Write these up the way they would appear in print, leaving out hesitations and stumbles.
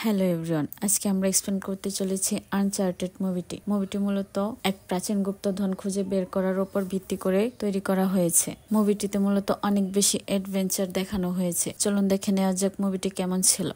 Hello everyone, আজকে আমরা explain করতে চলেছি আনচার্টেড মুভিটি মূলত এক প্রাচীন গুপ্তধন খুঁজে বের করার উপর ভিত্তি করে তৈরি করা হয়েছে। মুভিটিতে মূলত অনেক বেশি অ্যাডভেঞ্চার দেখানো হয়েছে। চলুন দেখে নেওয়া যাক মুভিটি কেমন ছিল।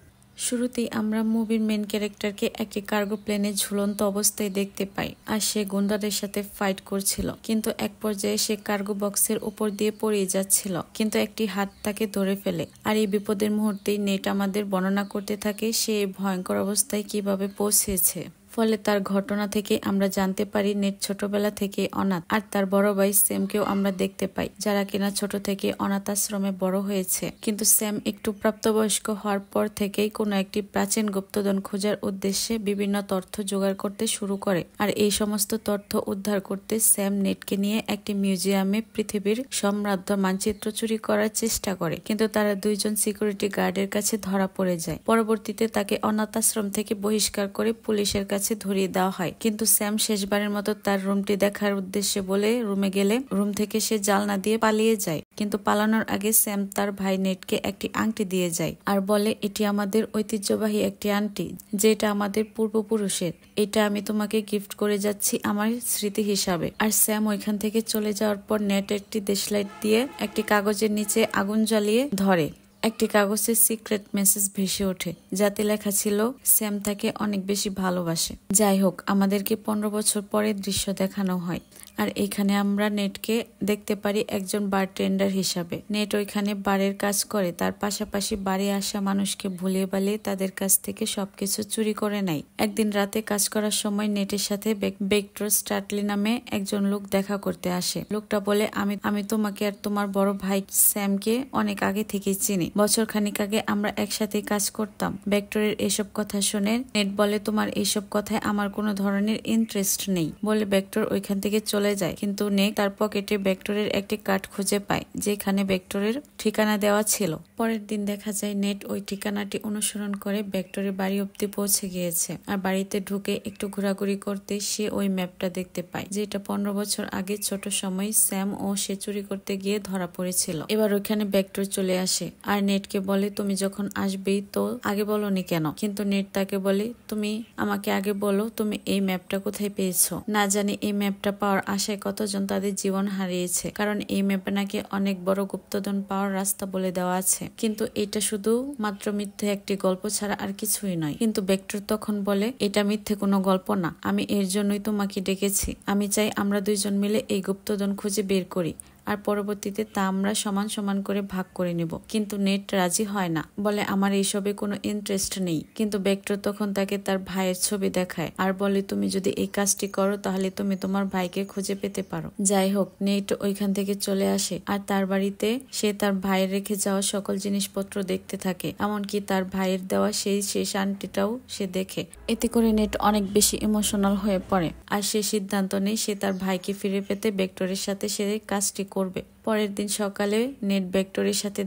শুরুতেই আমরা মুভির মেন ক্যারেক্টারকে একটি কার্গো প্লেনে ঝুলন্ত অবস্থায় দেখতে পাই, আর সে গুন্ডাদের সাথে ফাইট করছিল। কিন্তু এক পর্যায়ে সে কার্গো বক্সের উপর দিয়ে পড়ে যাচ্ছিল, কিন্তু একটি হাত তাকে ধরে ফেলে। আর এই বিপদের মুহূর্তেই নেট আমাদের বর্ণনা করতে থাকে সে ভয়ঙ্কর অবস্থায় কিভাবে পৌঁছেছে। ফলে তার ঘটনা থেকে আমরা জানতে পারি নেট ছোটবেলা থেকে অনাথ, আর তার বড় ভাই স্যামকেও আমরা দেখতে পাই, যারা কিনা ছোট থেকে অনাথ আশ্রমে বড় হয়েছে। কিন্তু স্যাম একটু প্রাপ্তবয়স্ক হওয়ার পর থেকেই কোনো একটি প্রাচীন গুপ্তধন খোঁজার উদ্দেশ্যে বিভিন্ন তথ্য জোগাড় করতে শুরু করে। আর এই সমস্ত তথ্য উদ্ধার করতে স্যাম নেটকে নিয়ে একটি মিউজিয়ামে পৃথিবীর সমৃদ্ধ মানচিত্র চুরি করার চেষ্টা করে, কিন্তু তারা দুইজন সিকিউরিটি গার্ডের কাছে ধরা পড়ে যায়। পরবর্তীতে তাকে অনাথ আশ্রম থেকে বহিষ্কার করে পুলিশের কাছে ধরিয়ে দেওয়া হয়। কিন্তু স্যাম শেষবারের মতো তার রুমটি দেখার উদ্দেশ্যে বলে রুমে গেলে রুম থেকে সে জালনা দিয়ে পালিয়ে যায়। কিন্তু পালানোর আগে স্যাম তার ভাই নেটকে একটি আংটি দিয়ে যায় আর বলে, এটি আমাদের ঐতিহ্যবাহী একটি আংটি, যেটা আমাদের পূর্বপুরুষের। এটা আমি তোমাকে গিফট করে যাচ্ছি আমার স্মৃতি হিসাবে। আর স্যাম ওইখান থেকে চলে যাওয়ার পর নেট একটি দেশলাইট দিয়ে একটি কাগজের নিচে আগুন জ্বালিয়ে ধরে। একটি কাগজের সিক্রেট মেসেজ ভেসে ওঠে, যাতে লেখা ছিল স্যাম তাকে অনেক বেশি ভালোবাসে। যাই হোক, আমাদেরকে 15 বছর পরের দৃশ্য দেখানো হয়, আর এখানে আমরা নেটকে দেখতে পারি একজন বারটেন্ডার হিসাবে। নেট ওইখানে বারের কাজ করে, তার পাশাপাশি বারে আসা মানুষকে ভুলিয়ে বালিয়ে তাদের কাছ থেকে সবকিছু চুরি করে নেয়। একদিন রাতে কাজ করার সময় নেটের সাথে বেক্টর স্ট্যাটলি নামে একজন লোক দেখা করতে আসে। লোকটা বলে, আমি তোমাকে আর তোমার বড় ভাই স্যামকে অনেক আগে থেকেই চিনি। বছর খানিক আগে আমরা একসাথে কাজ করতাম। বেক্টরের এসব কথা শুনে নেট বলে, তোমার এইসব কথায় আমার কোনো ধরনের ইন্টারেস্ট নেই বলে বেক্টর ওইখান থেকে চলে যায়। কিন্তু নেট তার পকেটে বেক্টরের একটি কার্ড খুঁজে পায়, যেখানে বেক্টরের ঠিকানা দেওয়া ছিল। পরের দিন দেখা যায় নেট ওই ঠিকানাটি অনুসরণ করে বেক্টরের বাড়ি অব্দি পৌঁছে গিয়েছে। আর বাড়িতে ঢুকে একটু ঘোরাঘুরি করতে সে ওই ম্যাপটা দেখতে পায়, যেটা 15 বছর আগে ছোট সময় স্যাম ও সে চুরি করতে গিয়ে ধরা পড়েছিল। এবার ওইখানে বেক্টর চলে আসে আর নেটকে বলে, তুমি যখন আসবেই তো আগে বলনি কেন? কিন্তু নেট তাকে বলে, তুমি আমাকে আগে বলো তুমি এই ম্যাপটা কোথায় পেয়েছো। না জানি এই ম্যাপটা পাওয়ার আশায় কতজন তাদের জীবন হারিয়েছে, কারণ এই ম্যাপে নাকি অনেক বড় গুপ্তধন পাওয়ার রাস্তা বলে দেওয়া আছে। কিন্তু এটা শুধু মাত্র মিথ্যে একটি গল্প ছাড়া আর কিছুই নয়। কিন্তু বেক্টর তখন বলে, এটা মিথ্যে কোনো গল্প না, আমি এর জন্যই তোমাকে ডেকেছি। আমি চাই আমরা দুইজন মিলে এই গুপ্তধন খুঁজে বের করি, আর পরবর্তীতে তা আমরা সমান সমান করে ভাগ করে নিব। কিন্তু নেট রাজি হয় না, বলে আমার এইসবে কোনো ইন্টারেস্ট নেই। কিন্তু বেক্টর তখন তাকে তার ভাইয়ের ছবি দেখায় আর বলে, তুমি যদি এই কাজটি করো তাহলে তুমি তোমার ভাইকে খুঁজে পেতে পারো। যাই হোক, নেট ওইখান থেকে চলে আসে আর তার বাড়িতে সে তার ভাইয়ের রেখে যাওয়া সকল জিনিসপত্র দেখতে থাকে, এমনকি তার ভাইয়ের দেওয়া সেই শেষ আংটিটাও সে দেখে। এতে করে নেট অনেক বেশি ইমোশনাল হয়ে পড়ে, আর সে সিদ্ধান্ত নেই সে তার ভাইকে ফিরে পেতে বেক্টরের সাথে সে কাজটি করবে। পরের দিন সকালে নেট বেক্টরের সাথে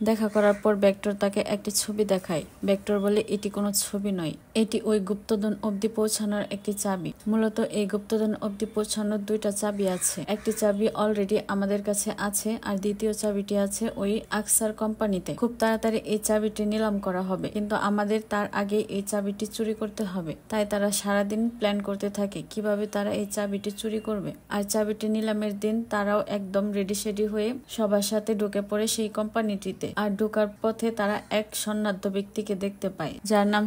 দেখা করার পর বেক্টর তাকে একটি ছবি দেখায়। বেক্টর বলে, এটি কোনো ছবি নয়, এটি ওই গুপ্তধন অব্দি পৌঁছানোর একটি চাবি। মূলত এই গুপ্তধন অব্দি পৌঁছানোর দুইটা চাবি আছে। একটি চাবি অলরেডি আমাদের কাছে আছে, আর দ্বিতীয় চাবিটি আছে ওই আকসার কোম্পানিতে। খুব তাড়াতাড়ি এই চাবিটি নিলাম করা হবে, কিন্তু আমাদের তার আগে এই চাবিটি চুরি করতে হবে। তাই তারা সারাদিন প্ল্যান করতে থাকে কিভাবে তারা এই চাবিটি চুরি করবে। আর চাবিটি নিলামের দিন তারাও একদম রেডি হয়ে সবার সাথে ঢুকে পড়ে সেই কোম্পানিটিতে। আর ঢোকার পথে তারা এক সন্ন্যাদ্য ব্যক্তিকে দেখতে পায়, যার নাম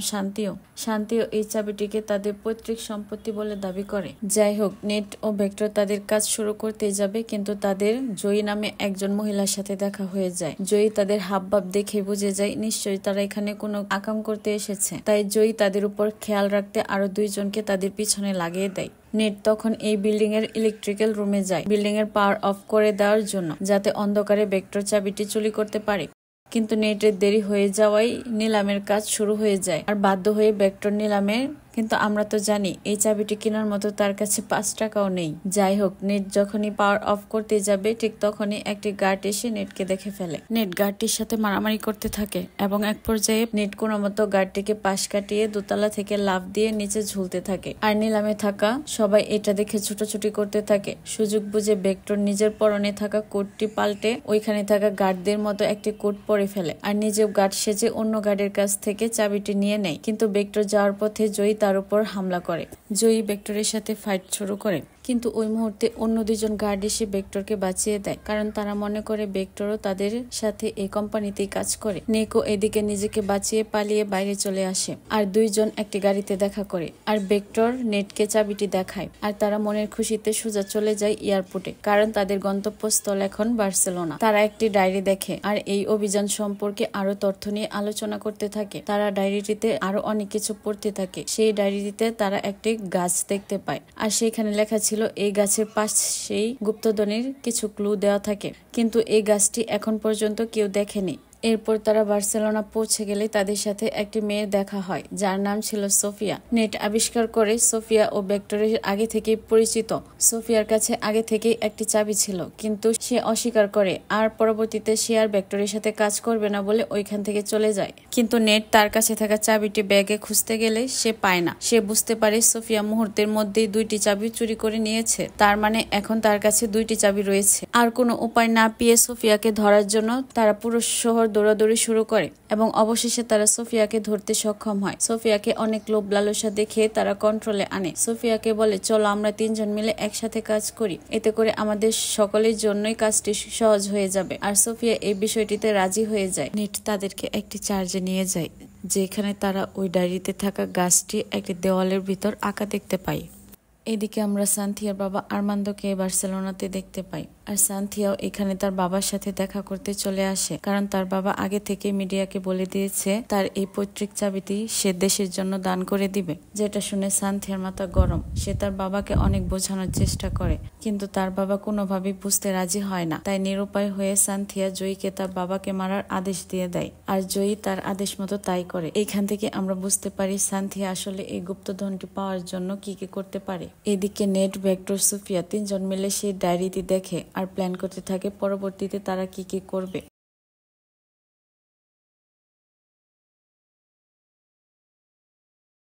শান্তিও এই চাবিটিকে তাদের পৈতৃক সম্পত্তি বলে দাবি করে। যাই হোক, নেট ও বেক্টর তাদের কাজ শুরু করতে যাবে, কিন্তু তাদের জয়ী নামে একজন মহিলার সাথে দেখা হয়ে যায়। জয়ী তাদের হাবভাব দেখে বুঝে যায় নিশ্চয়ই তারা এখানে কোনো আকাম করতে এসেছে। তাই জয়ী তাদের উপর খেয়াল রাখতে আরো দুইজনকে তাদের পিছনে লাগিয়ে দেয়। নেট তখন এই বিল্ডিং এর ইলেকট্রিক্যাল রুমে যায় বিল্ডিং এর পাওয়ার অফ করে দেওয়ার জন্য, যাতে অন্ধকারে বেক্টর চাবিটি চুরি করতে পারে। কিন্তু নেটের দেরি হয়ে যাওয়ায় নিলামের কাজ শুরু হয়ে যায়, আর বাধ্য হয়ে বেক্টর নিলামের কিন্তু আমরা তো জানি এই চাবিটি কেনার মতো তার কাছে 5 টাকাও নেই। যাই হোক, নেট যখনই পাওয়ার অফ করতে যাবে ঠিক তখনই একটি গার্ড এসে নেটকে দেখে ফেলে। নেট গার্ডটির সাথে মারামারি করতে থাকে এবং এক পর্যায়ে নেট কোনো মতো গার্ডটিকে পাশ কাটিয়ে দোতলা থেকে লাফ দিয়ে নিচে ঝুলতে থাকে। আর নিলামে থাকা সবাই এটা দেখে ছুটোছুটি করতে থাকে। সুযোগ বুঝে ভেক্টর নিজের পরনে থাকা কোটটি পাল্টে ওইখানে থাকা গার্ডদের মতো একটি কোট পরে ফেলে আর নিজেও গার্ড সেজে অন্য গার্ডের কাছ থেকে চাবিটি নিয়ে নেয়। কিন্তু ভেক্টর যাওয়ার পথে জয়ী তার উপর হামলা করে। জয়ী ভেক্টরের সাথে ফাইট শুরু করে, কিন্তু ওই মুহূর্তে অন্য দুজন গার্ড এসে ভেক্টরকে বাঁচিয়ে দেয়, কারণ তারা মনে করে ভেক্টরও তাদের সাথে এই কোম্পানিতেই কাজ করে। নেকো এদিকে নিজেকে বাঁচিয়ে পালিয়ে বাইরে চলে আসে আর দুইজন একটি গাড়িতে দেখা করে আর ভেক্টর নেটকে চাবিটি দেখায় আর তারা মনের খুশিতে সোজা চলে যায় এয়ারপোর্টে, কারণ তাদের গন্তব্যস্থল এখন বার্সেলোনা। তারা একটি ডায়েরি দেখে আর এই অভিযান সম্পর্কে আরো তথ্য নিয়ে আলোচনা করতে থাকে। তারা ডায়েরিটিতে আরো অনেক কিছু পড়তে থাকে। সেই ডায়েরিটিতে তারা একটি গাছ দেখতে পায় আর সেখানে লেখা ছিল এই গাছের পাশেই গুপ্তধনের কিছু ক্লু দেওয়া থাকে, কিন্তু এই গাছটি এখন পর্যন্ত কেউ দেখেনি। এরপর তারা বার্সেলোনা পৌঁছে গেলে তাদের সাথে একটি মেয়ের দেখা হয় যার নাম ছিল সোফিয়া। নেট আবিষ্কার করে সোফিয়া ও ভেক্টরের আগে থেকেই পরিচিত। সোফিয়ার কাছে আগে থেকেই একটি চাবি ছিল, কিন্তু সে অস্বীকার করে আর পরবর্তীতে সে আর ভেক্টরের সাথে কাজ করবে না বলে ওইখান থেকে চলে যায়। কিন্তু নেট তার কাছে থাকা চাবিটি ব্যাগে খুঁজতে গেলে সে পায় না। সে বুঝতে পারে সোফিয়া মুহূর্তের মধ্যেই 2টি চাবি চুরি করে নিয়েছে, তার মানে এখন তার কাছে 2টি চাবি রয়েছে। আর কোনো উপায় না পেয়ে সোফিয়াকে ধরার জন্য তারা পুরো শহর দৌড়াদৌড়ি শুরু করে এবং অবশেষে তারা সোফিয়াকে ধরতে সক্ষম হয়। সোফিয়াকে অনেক লোভ লালসা দেখে তারা কন্ট্রোলে আনে। সোফিয়াকে বলে, চলো আমরা 3 জন মিলে একসাথে কাজ করি, এতে করে আমাদের সকলের জন্যই কাজটি সহজ হয়ে যাবে। আর সোফিয়া এই বিষয়টিতে রাজি হয়ে যায়। নেট তাদেরকে একটি চার্জে নিয়ে যায়, যেখানে তারা ওই ডায়েরিতে থাকা গাছটি একটি দেওয়ালের ভিতর আঁকা দেখতে পায়। এদিকে আমরা সান্থিয়ার বাবা আর্মান্দোকে বার্সেলোনাতে দেখতে পাই আর সান্থিয়াও এখানে তার বাবার সাথে দেখা করতে চলে আসে, কারণ তার বাবা আগে থেকে মিডিয়াকে বলে দিয়েছে তার এই পৈতৃক চাবিটি সে দেশের জন্য দান করে দিবে। যেটা শুনে সান্থিয়ার মাথা গরম। সে তার বাবাকে অনেক বোঝানোর চেষ্টা করে, কিন্তু তার বাবা কোনোভাবেই বুঝতে রাজি হয় না। তাই নিরুপায় হয়ে সান্থিয়া জয়ীকে তার বাবাকে মারার আদেশ দিয়ে দেয় আর জয়ী তার আদেশ মতো তাই করে। এইখান থেকে আমরা বুঝতে পারি সান্থিয়া আসলে এই গুপ্তধনটি পাওয়ার জন্য কি কি করতে পারে। এদিকে নেট, ভেক্টর, সোফিয়া 3 জন মিলে সেই ডায়েরিটি দেখে আর প্ল্যান করতে থাকে পরবর্তীতে তারা কি কি করবে।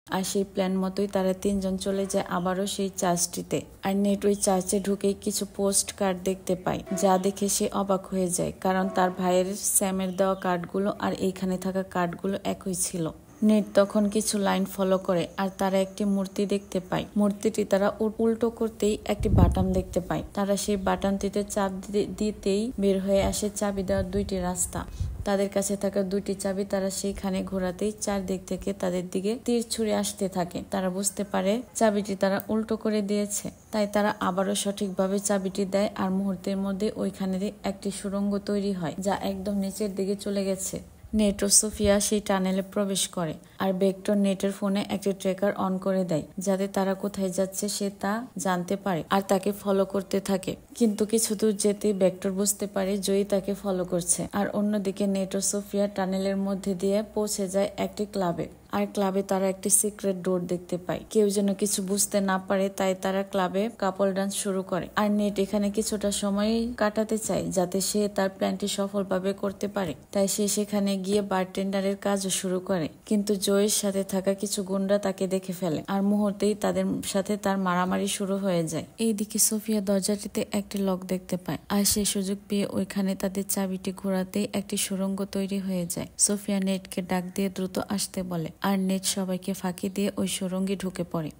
আর সেই প্ল্যান মতোই তারা 3 জন চলে যায় আবারও সেই চার্চটিতে। আর নেট ওই চার্চে ঢুকেই কিছু পোস্ট কার্ড দেখতে পায়, যা দেখে সে অবাক হয়ে যায়, কারণ তার ভাইয়ের স্যামের দেওয়া কার্ডগুলো আর এইখানে থাকা কার্ডগুলো একই ছিল। নেট তখন কিছু লাইন ফলো করে আর তারা একটি মূর্তি দেখতে পায়। মূর্তিটি তারা উল্টো করতেই একটি বাটন দেখতে পায়। তারা সেই বাটনটিতে চাপ দিতেই বের হয়ে আসে চাবি দেওয়ার 2টি রাস্তা। তাদের কাছে থাকা 2টি চাবি তারা সেইখানে ঘোরাতেই চারদিক থেকে তাদের দিকে তীর ছুঁড়ে আসতে থাকে। তারা বুঝতে পারে চাবিটি তারা উল্টো করে দিয়েছে, তাই তারা আবারও সঠিকভাবে চাবিটি দেয় আর মুহূর্তের মধ্যে ওইখানে একটি সুড়ঙ্গ তৈরি হয় যা একদম নিচের দিকে চলে গেছে। নেট ও সোফিয়া সেই টানেলে প্রবেশ করে আর ভেক্টর নেটের ফোনে একটি ট্র্যাকার অন করে দেয়, যাতে তারা কোথায় যাচ্ছে সে তা জানতে পারে আর তাকে ফলো করতে থাকে। কিন্তু কিছু দূর যেতেই ভেক্টর বুঝতে পারে জয়ী তাকে ফলো করছে। আর অন্যদিকে নেট ও সোফিয়া টানেলের মধ্যে দিয়ে পৌঁছে যায় একটি ক্লাবে। আর ক্লাবে তারা একটি সিক্রেট ডোর দেখতে পায়। কেউ যেন কিছু বুঝতে না পারে, তাই তারা ক্লাবে কাপল ডান্স শুরু করে। আর নেট এখানে কিছুটা সময় কাটাতে চায় যাতে সে তার প্ল্যানটি সফলভাবে করতে পারে, তাই সে সেখানে গিয়ে বারটেন্ডারের কাজও শুরু করে। কিন্তু জয়ের সাথে থাকা কিছু গুন্ডা তাকে দেখে ফেলে আর মুহূর্তেই তাদের সাথে তার মারামারি শুরু হয়ে যায়। এইদিকে সোফিয়া দরজাটিতে একটি লক দেখতে পায় আর সে সুযোগ পেয়ে ওইখানে তাদের চাবিটি ঘোরাতেই একটি সুড়ঙ্গ তৈরি হয়ে যায়। সোফিয়া নেটকে ডাক দিয়ে দ্রুত আসতে বলে আর নেট সবাইকে ফাঁকি দিয়ে ওই সুড়ঙ্গে ঢুকে পড়ে।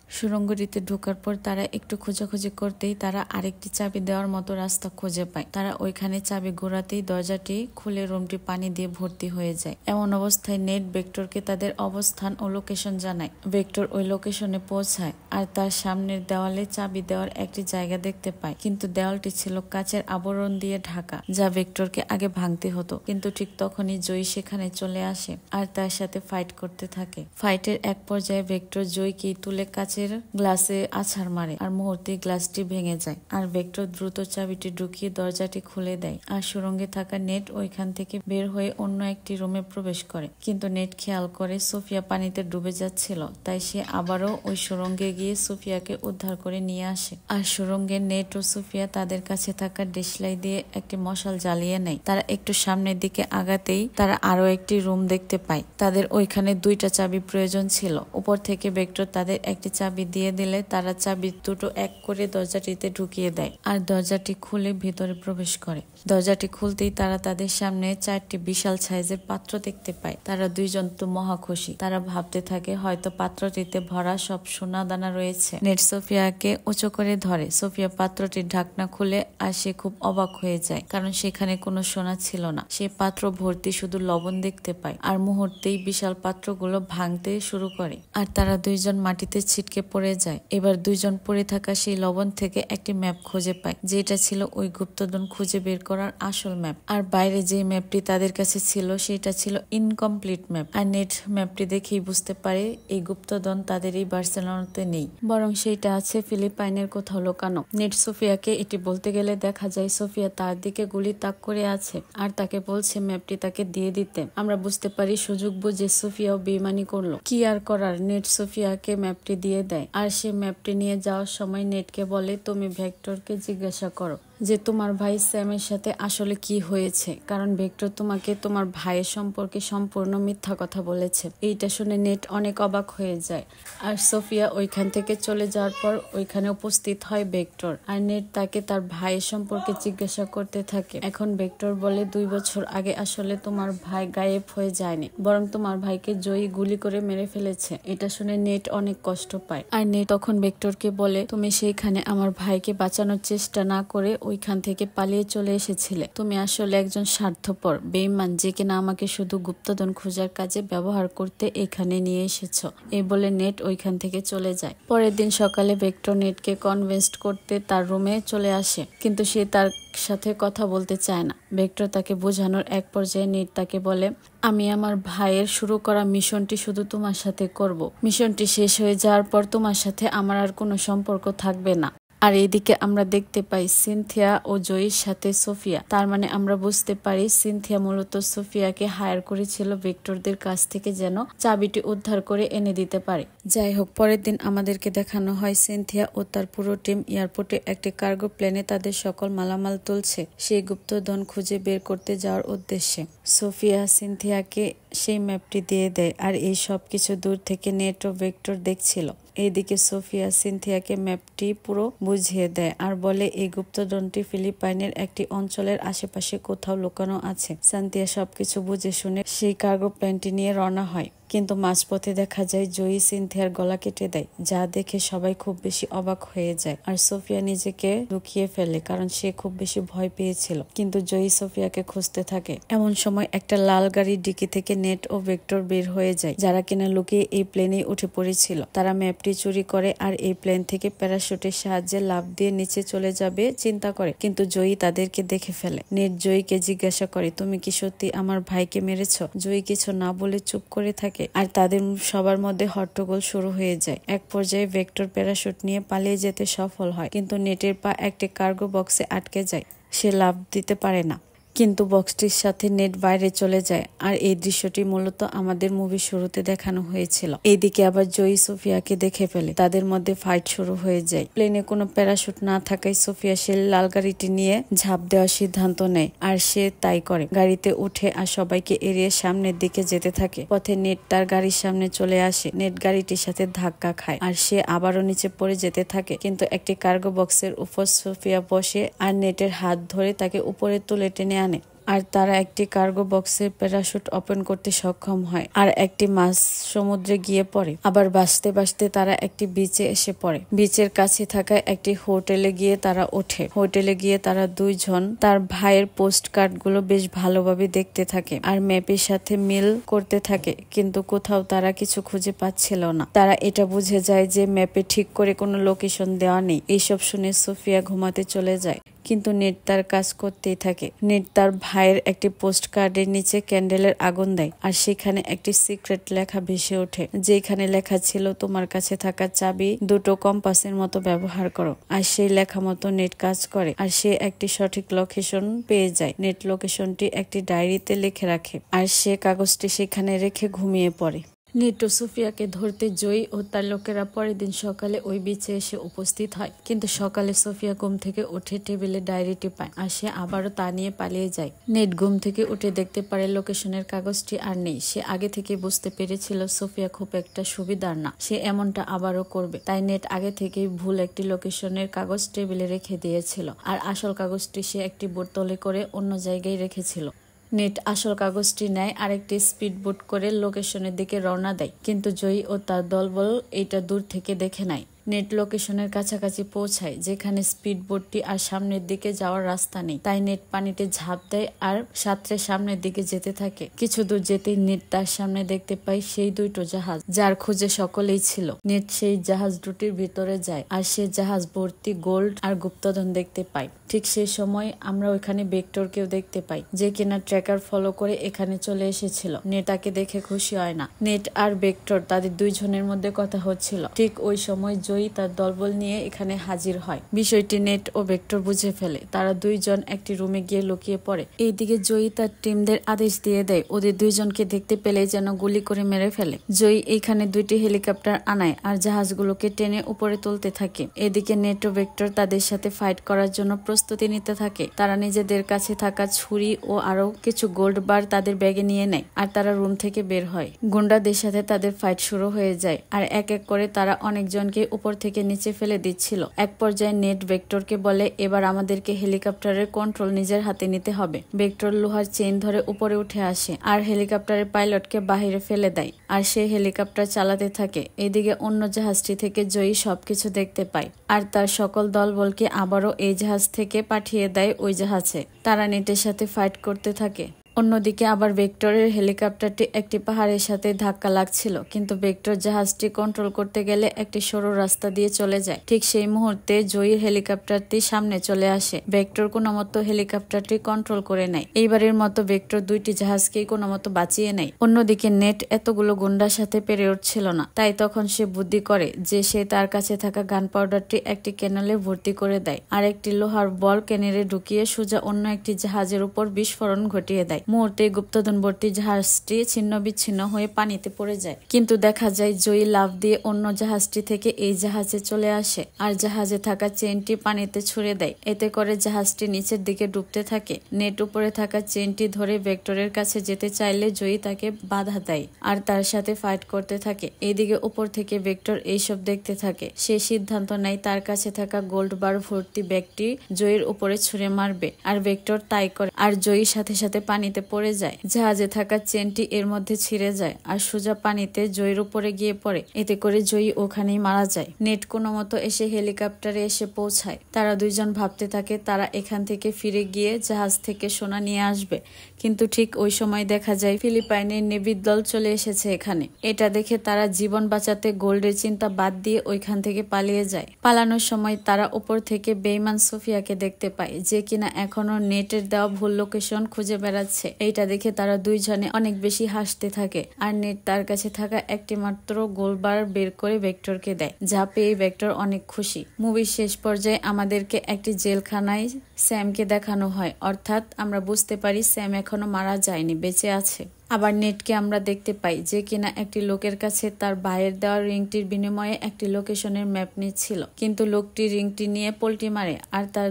সুড়ঙ্গটিতে ঢোকার পর তারা একটু খোঁজাখুঁজি করতেই তারা আরেকটি চাবি দেওয়ার মতো রাস্তা খুঁজে পায়। তারা ওইখানে চাবি ঘোরাতেই দরজাটি খুলে রুমটি পানি দিয়ে ভর্তি হয়ে যায়। এমন অবস্থায় নেট ভেক্টরকে তাদের অবস্থান ও লোকেশন জানায়। ভেক্টর ওই লোকেশনে পৌঁছায় আর তার সামনের দেওয়ালে চাবি দেওয়ার একটি জায়গা দেখতে পায়, কিন্তু দেওয়ালটি ছিল কাচের আবরণ দিয়ে ঢাকা, যা ভেক্টরকে আগে ভাঙতে হতো। কিন্তু ঠিক তখনই জয়ী সেখানে চলে আসে আর তার সাথে ফাইট করতে থাকে। ফাইটের এক পর্যায়ে ভেক্টর জয়ীকে তুলে কাছে কাঁচের গ্লাসে আছাড় মারে আর মুহূর্তে গ্লাসটি ভেঙে যায় আর ভেক্টর দ্রুত চাবিটি ঢুকিয়ে দরজাটি খুলে দেয় আর সুরঙ্গে থাকা নেট ওইখান থেকে বের হয়ে অন্য একটি রুমে প্রবেশ করে। কিন্তু নেট খেয়াল করে সোফিয়া পানিতে ডুবে যাচ্ছিল, তাই সে আবারও ওই সুরঙ্গে গিয়ে সোফিয়াকে উদ্ধার করে নিয়ে আসে। আর সুরঙ্গে নেট ও সোফিয়া তাদের কাছে থাকা দেশলাই দিয়ে একটি মশাল জ্বালিয়ে নেয়। তারা একটু সামনের দিকে আগাতেই তারা আরো একটি রুম দেখতে পায়। তাদের ওইখানে দুইটা চাবি প্রয়োজন ছিল। উপর থেকে ভেক্টর তাদের একটি চাবি দিয়ে দিলে তারা চাবি দুটো এক করে দরজাটিতে ঢুকিয়ে দেয় আর দরজাটি খুলে ভিতরে প্রবেশ করে। দরজাটি খুলতেই তারা তাদের সামনে 4টি বিশাল সাইজের পাত্র দেখতে পায়। তারা দুইজন তো মহা খুশি। তারা ভাবতে থাকে হয়তো পাত্রটিতে ভরা সব সোনা দানা রয়েছে। নেট সোফিয়াকে উঁচু করে ধরে। সোফিয়া পাত্রটির ঢাকনা খুলে আর সে খুব অবাক হয়ে যায়, কারণ সেখানে কোনো সোনা ছিল না। সে পাত্র ভর্তি শুধু লবণ দেখতে পায় আর মুহূর্তেই বিশাল পাত্রগুলো ভাঙতে শুরু করে আর তারা দুইজন মাটিতে ছিটকে পড়ে যায়। এবার দুইজন পড়ে থাকা সেই লবণ থেকে একটি ম্যাপ খুঁজে পায়, যেটা ছিল ওই গুপ্তধন খুঁজে বের করার আসল ম্যাপ। আর বাইরে যে ম্যাপটি তাদের কাছে ছিল সেটা ছিল ইনকমপ্লিট ম্যাপ। আর নেট ম্যাপটি দেখেই বুঝতে পারে এই গুপ্তধন তাদের এই বার্সেলোনাতে নেই, বরং সেইটা আছে ফিলিপাইনের কোথাও লুকানো। নেট সোফিয়াকে এটি বলতে গেলে দেখা যায় সোফিয়া তার দিকে গুলি তাক করে আছে আর তাকে বলছে ম্যাপটি তাকে দিয়ে দিতে। আমরা বুঝতে পারি সুযোগ বুঝে সোফিয়াও বেইমানি করলো। কি আর করার, নেট সোফিয়াকে ম্যাপটি দিয়ে দেয় আর সে ম্যাপটি নিয়ে যাওয়ার সময় নেটকে বলে তুমি ভেক্টরকে জিজ্ঞাসা করো যে তোমার ভাই স্যামের সাথে আসলে কি হয়েছে, কারণ ভেক্টর তোমাকে তোমার ভাইয়ের সম্পর্কে সম্পূর্ণ মিথ্যা কথা বলেছে। এইটা শুনে নেট অনেক অবাক হয়ে যায় আর সোফিয়া ওইখান থেকে চলে যাওয়ার পর ওইখানে উপস্থিত হয় ভেক্টর আর নেট তাকে তার ভাইয়ের সম্পর্কে জিজ্ঞাসা করতে থাকে। এখন ভেক্টর বলে 2 বছর আগে আসলে তোমার ভাই গায়েব হয়ে যায়নি, বরং তোমার ভাইকে জয়ী গুলি করে মেরে ফেলেছে। এটা শুনে নেট অনেক কষ্ট পায় আর নেট তখন ভেক্টরকে বলে তুমি সেইখানে আমার ভাইকে বাঁচানোর চেষ্টা না করে ওইখান থেকে পালিয়ে চলে এসেছিলে। তুমি আসলে একজন স্বার্থপর বেঈমান যে কিনা আমাকে শুধু গুপ্তধন খোঁজার কাজে ব্যবহার করতে এখানে নিয়ে এসেছো। এই বলে নেট ওইখান থেকে চলে যায়। পরের দিন সকালে ভেক্টর নেটকে কনভিন্স করতে তার রুমে চলে আসে, কিন্তু সে তার সাথে কথা বলতে চায় না। ভেক্টর তাকে বোঝানোর এক পর্যায়ে নেট তাকে বলে আমি আমার ভাইয়ের শুরু করা মিশনটি শুধু তোমার সাথে করব। মিশনটি শেষ হয়ে যাওয়ার পর তোমার সাথে আমার আর কোনো সম্পর্ক থাকবে না। আর এইদিকে আমরা দেখতে পাই সিনথিয়া ও জয়ীর সাথে সোফিয়া। তার মানে আমরা বুঝতে পারি সিনথিয়া মূলত সোফিয়াকে হায়ার করেছিল ভেক্টরদের কাছ থেকে যেন চাবিটি উদ্ধার করে এনে দিতে পারে। যাই হোক, পরের দিন আমাদেরকে দেখানো হয় সিনথিয়া ও তার পুরো টিম এয়ারপোর্টে একটি কার্গো প্লেনে তাদের সকল মালামাল তুলছে সেই গুপ্তধন খুঁজে বের করতে যাওয়ার উদ্দেশ্যে। সোফিয়া সিনথিয়াকে সেই ম্যাপটি দিয়ে দেয় আর এই সব কিছু দূর থেকে নেট ও ভেক্টর দেখছিল। এইদিকে সোফিয়া সিনথিয়াকে ম্যাপটি পুরো বুঝিয়ে দেয় আর বলে এই গুপ্তধনটি ফিলিপাইনের একটি অঞ্চলের আশেপাশে কোথাও লুকানো আছে। সিনথিয়া সবকিছু বুঝে শুনে সেই কার্গো প্লেনটি নিয়ে রওনা হয়, কিন্তু মাঝপথে দেখা যায় জয়ী সিনথিয়ার গলা কেটে দেয়, যা দেখে সবাই খুব বেশি অবাক হয়ে যায় আর সোফিয়া নিজেকে লুকিয়ে ফেলে, কারণ সে খুব বেশি ভয় পেয়েছিল। কিন্তু জয়ী সোফিয়াকে খুঁজতে থাকে। এমন সময় একটা লাল গাড়ির ডিকি থেকে নেট ও ভেক্টর বের হয়ে যায়, যারা কিনা লুকিয়ে এই প্লেনে উঠে পড়েছিল। তারা ম্যাপটি চুরি করে আর এই প্লেন থেকে প্যারাশুটের সাহায্যে লাফ দিয়ে নিচে চলে যাবে চিন্তা করে, কিন্তু জয়ী তাদেরকে দেখে ফেলে। নেট জয়ীকে জিজ্ঞাসা করে তুমি কি সত্যি আমার ভাইকে মেরেছ? জয়ী কিছু না বলে চুপ করে থাকে আর তাদের সবার মধ্যে হট্টগোল শুরু হয়ে যায়। এক পর্যায়ে ভেক্টর প্যারাশুট নিয়ে পালিয়ে যেতে সফল হয়, কিন্তু নেটের পা একটি কার্গো বক্সে আটকে যায়। সে লাফ দিতে পারে না, কিন্তু বক্সটির সাথে নেট বাইরে চলে যায়। আর এই দৃশ্যটি মূলত আমাদের মুভির শুরুতে দেখানো হয়েছিল। এইদিকে আবার জয়ী সোফিয়াকে দেখে ফেলে, তাদের মধ্যে ফাইট শুরু হয়ে যায়। প্লেনে কোনো প্যারাশুট না থাকায় সোফিয়া সে লাল গাড়িটি নিয়ে ঝাঁপ দেওয়ার সিদ্ধান্ত নেয় আর সে তাই করে। গাড়িতে উঠে আর সবাইকে এড়িয়ে সামনের দিকে যেতে থাকে। পথে নেট তার গাড়ির সামনে চলে আসে। নেট গাড়িটির সাথে ধাক্কা খায় আর সে আবারও নিচে পড়ে যেতে থাকে, কিন্তু একটি কার্গো বক্সের উপর সোফিয়া বসে আর নেটের হাত ধরে তাকে উপরে তুলে টেনে আনে। আর তারা একটি কার্গো বক্সের প্যারাশুট ওপেন করতে সক্ষম হয় আর একটি মাছ সমুদ্রে গিয়ে পড়ে। আবার বাঁচতে বাঁচতে তারা একটি বিচে এসে পড়ে। বিচের কাছে থাকা একটি হোটেলে গিয়ে তারা ওঠে। হোটেলে গিয়ে তারা দুইজন তার ভাইয়ের পোস্ট কার্ড গুলো বেশ ভালোভাবে দেখতে থাকে আর ম্যাপের সাথে মিল করতে থাকে, কিন্তু কোথাও তারা কিছু খুঁজে পাচ্ছিল না। তারা এটা বুঝে যায় যে ম্যাপে ঠিক করে কোনো লোকেশন দেওয়া নেই। এইসব শুনে সোফিয়া ঘুমাতে চলে যায়, কিন্তু নেট তার কাজ করতেই থাকে। নেট তার ভাইয়ের একটি পোস্ট কার্ডের নিচে ক্যান্ডেলের আগুন দেয় আর সেখানে একটি সিক্রেট লেখা ভেসে ওঠে, যেখানে লেখা ছিল তোমার কাছে থাকা চাবি দুটো কম্পাসের মতো ব্যবহার করো। আর সেই লেখা মতো নেট কাজ করে আর সে একটি সঠিক লোকেশন পেয়ে যায়। নেট লোকেশনটি একটি ডায়েরিতে লিখে রাখে আর সে কাগজটি সেখানে রেখে ঘুমিয়ে পড়ে। নেট ও সোফিয়াকে ধরতে জয়ী ও তার লোকেরা পরের দিন সকালে ওই বিচে এসে উপস্থিত হয়, কিন্তু সকালে সোফিয়া ঘুম থেকে উঠে টেবিলে ডায়েরিটি পায় আর সে আবারও তা নিয়ে পালিয়ে যায়। নেট ঘুম থেকে উঠে দেখতে পারে লোকেশনের কাগজটি আর নেই। সে আগে থেকে বুঝতে পেরেছিল সোফিয়া খুব একটা সুবিধার না, সে এমনটা আবারও করবে। তাই নেট আগে থেকেই ভুল একটি লোকেশনের কাগজ টেবিলে রেখে দিয়েছিল আর আসল কাগজটি সে একটি বোতলে করে অন্য জায়গায় রেখেছিল। নেট আসল কাগজটি নেয় আরেকটি স্পিড বোট করে লোকেশনের দিকে রওনা দেয়, কিন্তু জয়ী ও তার দলবল এটা দূর থেকে দেখে নেয়। নেট লোকেশনের কাছাকাছি পৌঁছায়, যেখানে স্পিড বোটটি আর সামনের দিকে যাওয়ার রাস্তা নেই। তাই নেট পানিতে ঝাঁপ দেয় আর সাঁতরে সামনের দিকে যেতে থাকে। কিছু দূর যেতেই নেট তার সামনে দেখতে পায় সেই দুটো জাহাজ, যার খোঁজে সকলেই ছিল। নেট সেই জাহাজ দুটির ভিতরে যায় আর সে জাহাজ ভর্তি গোল্ড আর গুপ্তধন দেখতে পায়। ঠিক সেই সময় আমরা ওইখানে ভেক্টরকেও দেখতে পাই, যে কিনা ট্র্যাকার ফলো করে এখানে চলে এসেছিল। নেট তাকে দেখে খুশি হয় না। নেট আর ভেক্টর তাদের দুইজনের মধ্যে কথা হচ্ছিল। ঠিক ওই সময় জয়ী তার দলবল নিয়ে এখানে হাজির হয়। বিষয়টি নেট ও ভেক্টর বুঝে ফেলে। তারা দুইজন একটি রুমে গিয়ে লুকিয়ে পড়ে। এইদিকে জয়ী তার টিমদের আদেশ দিয়ে দেয় ওদের দুইজনকে দেখতে পেলে যেন গুলি করে মেরে ফেলে। জয়ী এইখানে দুইটি হেলিকপ্টার আনায় আর জাহাজগুলোকে টেনে উপরে তুলতে থাকে। এদিকে নেট ও ভেক্টর তাদের সাথে ফাইট করার জন্য প্রস্তুতি নিতে থাকে। তারা নিজেদের কাছে থাকা ছুরি ও আরো কিছু গোল্ড বার তাদের ব্যাগে নিয়ে নেয় আর তারা রুম থেকে বের হয়। গুন্ডাদের সাথে তাদের ফাইট শুরু হয়ে যায় আর এক এক করে তারা অনেকজনকে উপর থেকে নিচে ফেলে দিচ্ছিল। এক পর্যায়ে নেট ভেক্টরকে বলে এবার আমাদেরকে হেলিকপ্টারের কন্ট্রোল নিজের হাতে নিতে হবে। ভেক্টর লোহার চেইন ধরে উপরে উঠে আসে আর হেলিকপ্টারের পাইলটকে বাহিরে ফেলে দেয় আর সে হেলিকপ্টার চালাতে থাকে। এদিকে অন্য জাহাজটি থেকে জয়ী সবকিছু দেখতে পায় আর তার সকল দলবলকে আবারও এই জাহাজ থেকে পাঠিয়ে দেয় ওই জাহাজে। তারা নেটের সাথে ফাইট করতে থাকে। অন্যদিকে আবার ভেক্টরের হেলিকপ্টারটি একটি পাহাড়ের সাথে ধাক্কা লাগছিল, কিন্তু ভেক্টর জাহাজটি কন্ট্রোল করতে গেলে একটি সরু রাস্তা দিয়ে চলে যায়। ঠিক সেই মুহূর্তে জয়ীর হেলিকপ্টারটি সামনে চলে আসে। ভেক্টর কোনো মতো হেলিকপ্টারটি কন্ট্রোল করে নেয়। এইবারের মতো ভেক্টর দুইটি জাহাজকেই কোনো মতো বাঁচিয়ে নেয়। অন্যদিকে নেট এতগুলো গুন্ডার সাথে পেরে উঠছিল না, তাই তখন সে বুদ্ধি করে যে সে তার কাছে থাকা গান পাউডারটি একটি ক্যানেলে ভর্তি করে দেয় আর একটি লোহার বল ক্যানেলে ঢুকিয়ে সোজা অন্য একটি জাহাজের উপর বিস্ফোরণ ঘটিয়ে দেয়। মুহূর্তে গুপ্তধন ভর্তি জাহাজটি ছিন্ন বিচ্ছিন্ন হয়ে পানিতে পড়ে যায়, কিন্তু দেখা যায় জয়ী লাফ দিয়ে অন্য জাহাজটি থেকে এই জাহাজে চলে আসে আর জাহাজে থাকা চেনটি পানিতে ছুড়ে দেয়। এতে করে জাহাজটি নিচের দিকে ডুবতে থাকে। নেট উপরে থাকা চেনটি ধরে ভেক্টরের কাছে যেতে চাইলে জয়ী তাকে বাধা দেয় আর তার সাথে ফাইট করতে থাকে। এইদিকে উপর থেকে ভেক্টর এইসব দেখতে থাকে। সে সিদ্ধান্ত নেয় তার কাছে থাকা গোল্ড বার ভর্তি ব্যাগটি জয়ীর উপরে ছুঁড়ে মারবে আর ভেক্টর তাই করে আর জয়ীর সাথে সাথে পানিতে পড়ে যায়। জাহাজে থাকা চেনটি এর মধ্যে ছিঁড়ে যায় আর সোজা পানিতে জয়ীর উপরে গিয়ে পড়ে। এতে করে জয়ী ওখানেই মারা যায়। নেট কোনো মতো এসে হেলিকপ্টারে এসে পৌঁছায়। তারা দুইজন ভাবতে থাকে তারা এখান থেকে ফিরে গিয়ে জাহাজ থেকে সোনা নিয়ে আসবে, কিন্তু ঠিক ওই সময় দেখা যায় ফিলিপাইনের নেভির দল চলে এসেছে এখানে। এটা দেখে তারা জীবন বাঁচাতে গোল্ডের চিন্তা বাদ দিয়ে ওইখান থেকে পালিয়ে যায়। পালানোর সময় তারা উপর থেকে বেইমান সোফিয়াকে দেখতে পায়, যে কিনা এখনো নেটের দেওয়া ভুল লোকেশন খুঁজে বেড়াচ্ছে। এইটা দেখে তারা দুইজনে অনেক বেশি হাসতে থাকে আর নেট তার কাছে থাকা একটি মাত্র গোলবার বের করে ভেক্টরকে দেয়, যা পেয়ে ভেক্টর অনেক খুশি। মুভির শেষ পর্যায়ে আমাদেরকে একটি জেলখানায় স্যামকে দেখানো হয়, অর্থাৎ আমরা বুঝতে পারি স্যাম এখনো মারা যায়নি, বেঁচে আছে। আবার নেটকে আমরা দেখতে পাই, যে কিনা একটি লোকের কাছে তার ভাইয়ের দেওয়া রিংটির বিনিময়ে একটি লোকেশনের ম্যাপ নিচ্ছিল, কিন্তু লোকটি রিংটি নিয়ে পল্টি মারে আর তার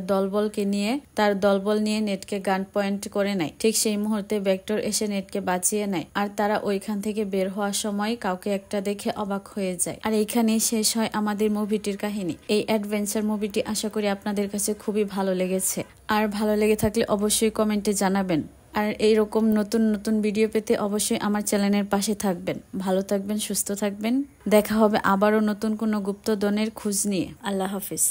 দলবল নিয়ে নেটকে গান পয়েন্ট করে নেয়। ঠিক সেই মুহূর্তে ভেক্টর এসে নেটকে বাঁচিয়ে নেয় আর তারা ওইখান থেকে বের হওয়ার সময় কাউকে একটা দেখে অবাক হয়ে যায়। আর এইখানেই শেষ হয় আমাদের মুভিটির কাহিনী। এই অ্যাডভেঞ্চার মুভিটি আশা করি আপনাদের কাছে খুবই ভালো লেগেছে। আর ভালো লেগে থাকলে অবশ্যই কমেন্টে জানাবেন। আর এইরকম নতুন নতুন ভিডিও পেতে অবশ্যই আমার চ্যানেলের পাশে থাকবেন। ভালো থাকবেন, সুস্থ থাকবেন। দেখা হবে আবারও নতুন কোনো গুপ্তধনের খোঁজ নিয়ে। আল্লাহ হাফিজ।